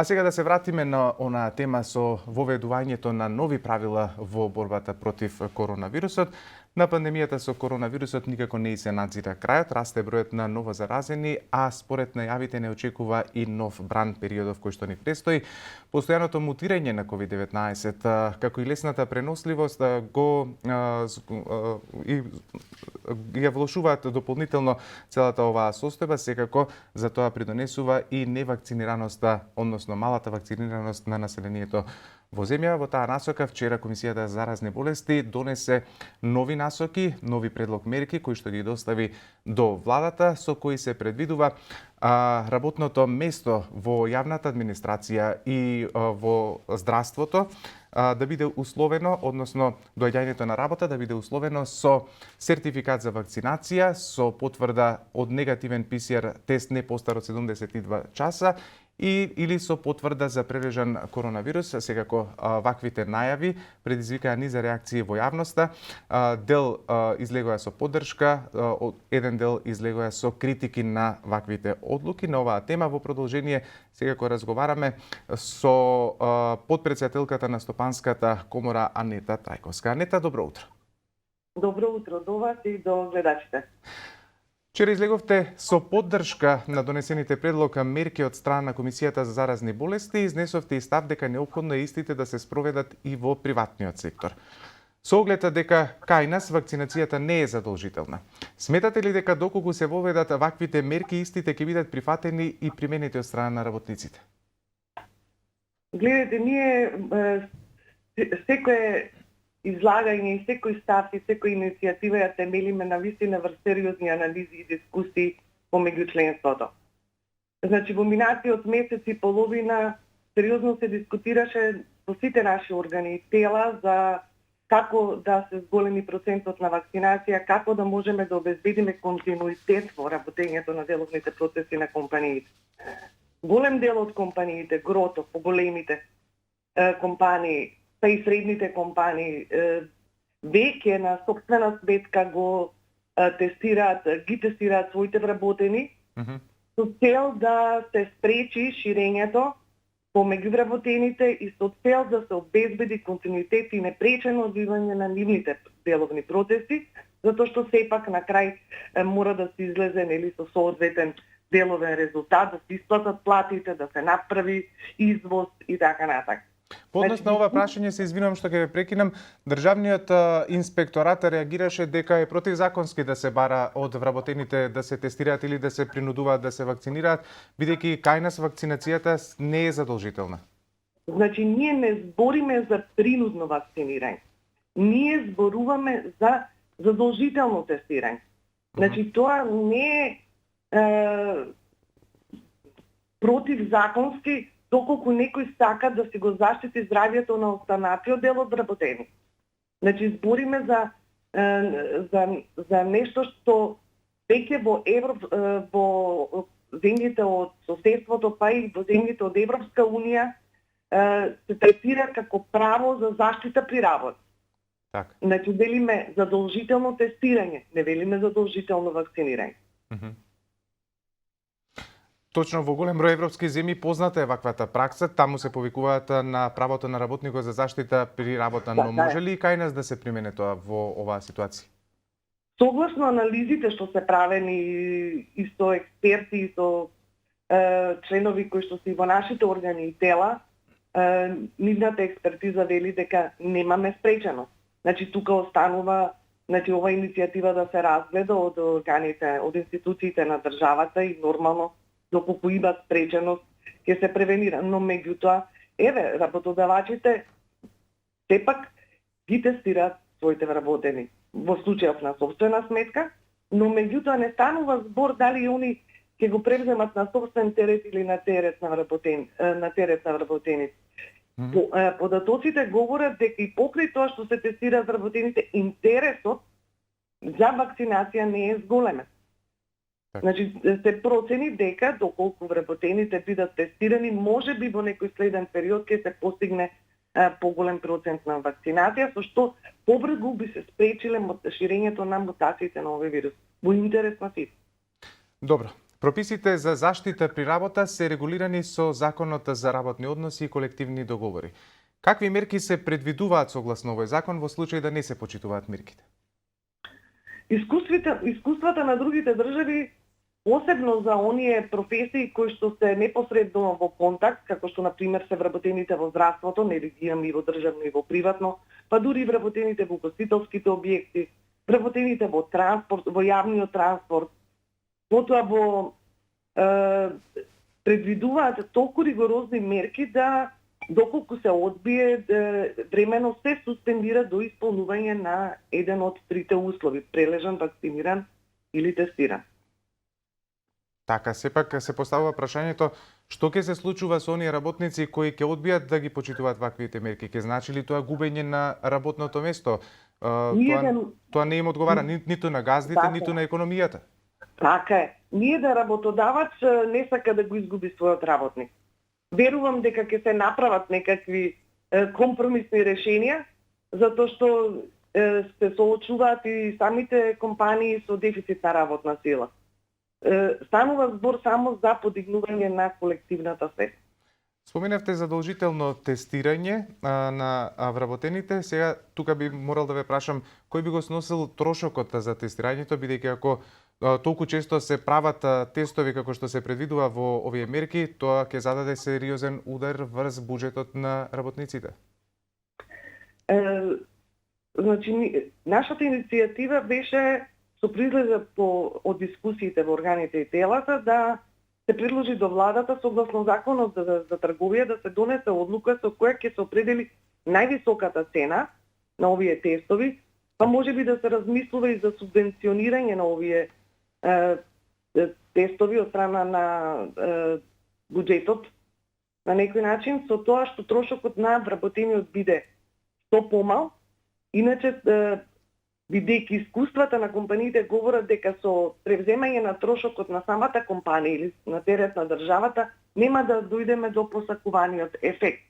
А сега да се вратиме на онаа тема со воведувањето на нови правила во борбата против коронавирусот. На пандемијата со коронавирусот никако не се надзира крајот, расте бројот на новозаразени, а според најавите не очекува и нов бран периодов кој што ни престои. Постојаното мутирање на COVID-19, како и лесната преносливост, ја влошуваат дополнително целата оваа состојба, секако за тоа придонесува и невакцинираноста, односно малата вакцинираност на населението во земја. Во таа насока вчера Комисијата за заразни болести донесе нови насоки, нови предлог мерки кои што ги достави до владата, со кои се предвидува работното место во јавната администрација и во здравството да биде условено, односно доаѓањето на работа да биде условено со сертификат за вакцинација, со потврда од негативен ПСР тест не постар од 72 часа или со потврда за прележан коронавирус. Секако ваквите најави предизвикаа низа реакции во јавноста. Дел излегоа со поддршка, еден дел излегоа со критики на ваквите одлуки. На оваа тема во продолжение секако разговараме со потпредседателката на Стопанската комора Анета Трајковска. Анета, добро утро. Добро утро до вас и до гледачите. Вчера излеговте со поддршка на донесените предлога мерки од страна на Комисијата за заразни болести и изнесовте и став дека неопходно е истите да се спроведат и во приватниот сектор. Со оглед дека кај нас вакцинацијата не е задолжителна. Сметате ли дека доколку се воведат ваквите мерки, истите ќе бидат прифатени и применети од страна на работниците? Гледате, ние секое излагање и секој став и секоја иницијатива ја темелиме на вистина врз сериозни анализи и дискусии помеѓу членството. Значи, во минатиот месец и половина сериозно се дискутираше со сите наши органи и тела за како да се зголеми процентот на вакцинација, како да можеме да обезбедиме континуитет во работењето на деловните процеси на компаниите. Голем дел од компаниите, грото, поголемите компании, па и средните компании веќе на сопствена сметка ги тестираат своите вработени со цел да се спречи ширењето помеѓу вработените и со цел да се обезбеди континуитет и непречено одвивање на нивните деловни процеси, затоа што сепак на крај мора да се излезе со соодветен деловен резултат, да се исплатат платите, да се направи извоз и така натаму. По однос на ова прашање се извинувам што ќе ве прекинам. Државниот инспекторат реагираше дека е противзаконски да се бара од вработените да се тестираат или да се принудуваат да се вакцинираат, бидејќи кај нас вакцинацијата не е задолжителна. Значи, ние не збориме за принудно вакцинирање. Ние зборуваме за задолжително тестирање. Значи, тоа не е противзаконски, доколку некој сака да си го заштити здравјето на останатиот дел од вработени. Значи, збориме за нешто што веќе во земјите од соседството, па и во земјите од Европска унија се третира како право за заштита при работа. Так. Значи, велиме задолжително тестирање, не велиме задолжително вакцинирање. Точно во голем број европски земји позната е ваквата пракса, таму се повикуваат на правото на работникот за заштита при работа, но може ли и кај нас да се примене тоа во оваа ситуација? Согласно анализите што се правени и со експерти и со членови кои што се во нашите органи и тела, нивната експертиза вели дека немаме спреченост. Значи, тука останува ова иницијатива да се разгледа од органите, од институциите на државата и нормално доколку има спреченост, ќе се превенира. Но меѓутоа, работодавачите сепак ги тестираат своите вработени во случајов на сопствена сметка, но меѓутоа не станува збор дали они ќе го превземат на сопствен терет или на терет на вработените. Податоците говорат дека и покрај тоа што се тестираат вработените, интересот за вакцинација не е зголемен. Значи, се процени дека доколку вработените бидат тестирани, може би во некој следен период ќе се постигне поголем процент на вакцинација, со што побрзо би се спречиле ширењето на мутациите на овој вирус во интерес на сите. Добро. Прописите за заштита при работа се регулирани со Законот за работни односи и колективни договори. Какви мерки се предвидуваат согласно овој закон во случај да не се почитуваат мерките? Искуствата на другите држави, посебно за оние професии кои што се непосредно во контакт, како што на пример се вработените во здравството, не ги имам и во државно и во приватно, па дури вработените во гостителските објекти, вработените во транспорт, во јавниот транспорт, потоа во предвидуваат толку ригорозни мерки да доколку се одбие времено се суспендира до исполнување на еден од трите услови: прележан, вакциниран или тестиран. Така, сепак се поставува прашањето што ќе се случува со оние работници кои ќе одбијат да ги почитуваат ваквите мерки? Ќе значи ли тоа губење на работното место? Тоа не им одговара ниту на газдите, ниту на економијата. Така е. Ниеден работодавач не сака да го изгуби својот работник. Верувам дека ќе се направат некакви компромисни решенија, затоа што се соочуваат и самите компании со дефицит на работна сила. Станува збор само за подигнување на колективната свест. Споменавте задолжително тестирање на вработените. Сега тука би морал да ве прашам кој би го сносил трошокот за тестирањето, бидејќи ако толку често се прават тестови како што се предвидува во овие мерки, тоа ќе зададе сериозен удар врз буџетот на работниците. Значи, нашата иницијатива беше со произлеза од дискусиите во органите и телата да се предложи до владата согласно законот за трговија да се донесе одлука со која ќе се определи највисоката цена на овие тестови, па можеби да се размислува и за субвенционирање на овие тестови од страна на буџетот на некој начин, со тоа што трошокот на вработениот биде што помал. Иначе, бидејќи искуствата на компаниите говорат дека со превземање на трошокот на самата компанија или на терет на државата, нема да дојдеме до посакуваниот ефект.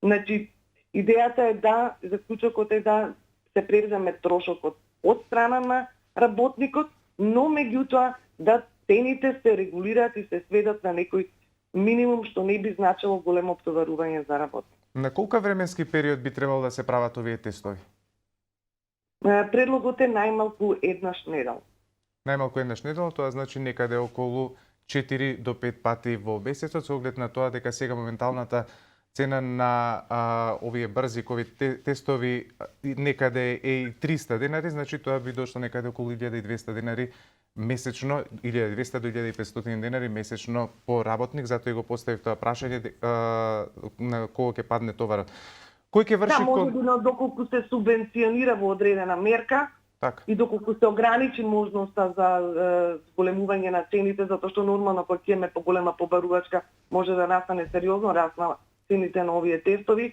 Значи, идејата е да, заклучокот е да се превземе трошокот од страна на работникот, но меѓутоа да цените се регулираат и се сведат на некој минимум што не би значило големо оптоварување за работник. На колка временски период би требало да се прават овие тестови? Предлогот е најмалку еднаш неделно. Најмалку еднаш неделно, тоа значи некаде околу 4 до 5 пати во месецот, со оглед на тоа дека сега моменталната цена на овие брзи ковид тестови некаде е и 300 денари, значи тоа би дошло некаде околу 1200 денари месечно, 1200 до 1500 денари месечно по работник, затоа и го поставив тоа прашање на кого ќе падне товарот. Кој ќе врши доколку се субвенционира во одредена мерка, така, и доколку се ограничи можноста за зголемување на цените, затоа што нормално кога ќе имаме поголема побарувачка може да настане сериозно раснала цените на овие тестови.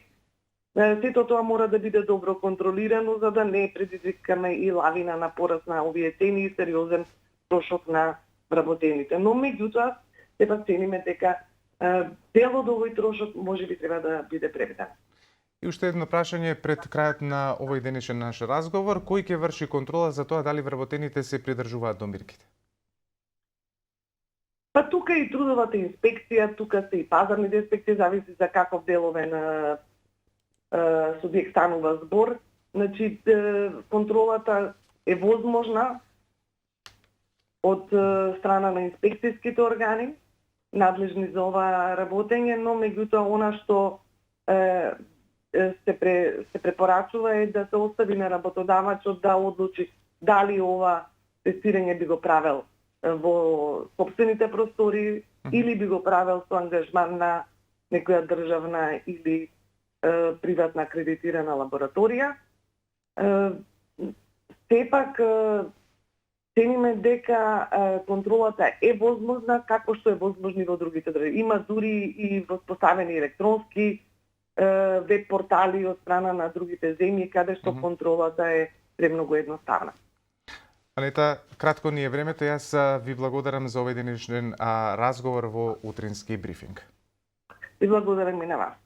Сето тоа мора да биде добро контролирано за да не предизвикаме и лавина на пораст на овие цени и сериозен трошок на вработените. Но меѓутоа, сепак цениме дека дел од овој трошок можеби треба да биде преведен. И уште едно прашање пред крајот на овој денешен наш разговор. Кој ќе врши контрола за тоа дали вработените се придржуваат до мерките? Па тука и трудовата инспекција, тука се и пазарните инспекции, зависи за каков деловен субјект станува збор. Значи, контролата е возможна од страна на инспекцијските органи, надлежни за ова работење, но меѓутоа она што се препорачува е да се остави на работодавачот да одлучи дали ова тестирање би го правел во собствените простори или би го правел со ангажман на некоја државна или приватна акредитирана лабораторија. Сепак цениме дека контролата е возможна како што е возможна во другите држави. Има дури и воспоставени електронски веб портали од страна на другите земји каде што контролата е премногу едноставна. Анета, кратко ни е времето. Јас ви благодарам за овој денешен разговор во утрински брифинг. И благодарам и на вас.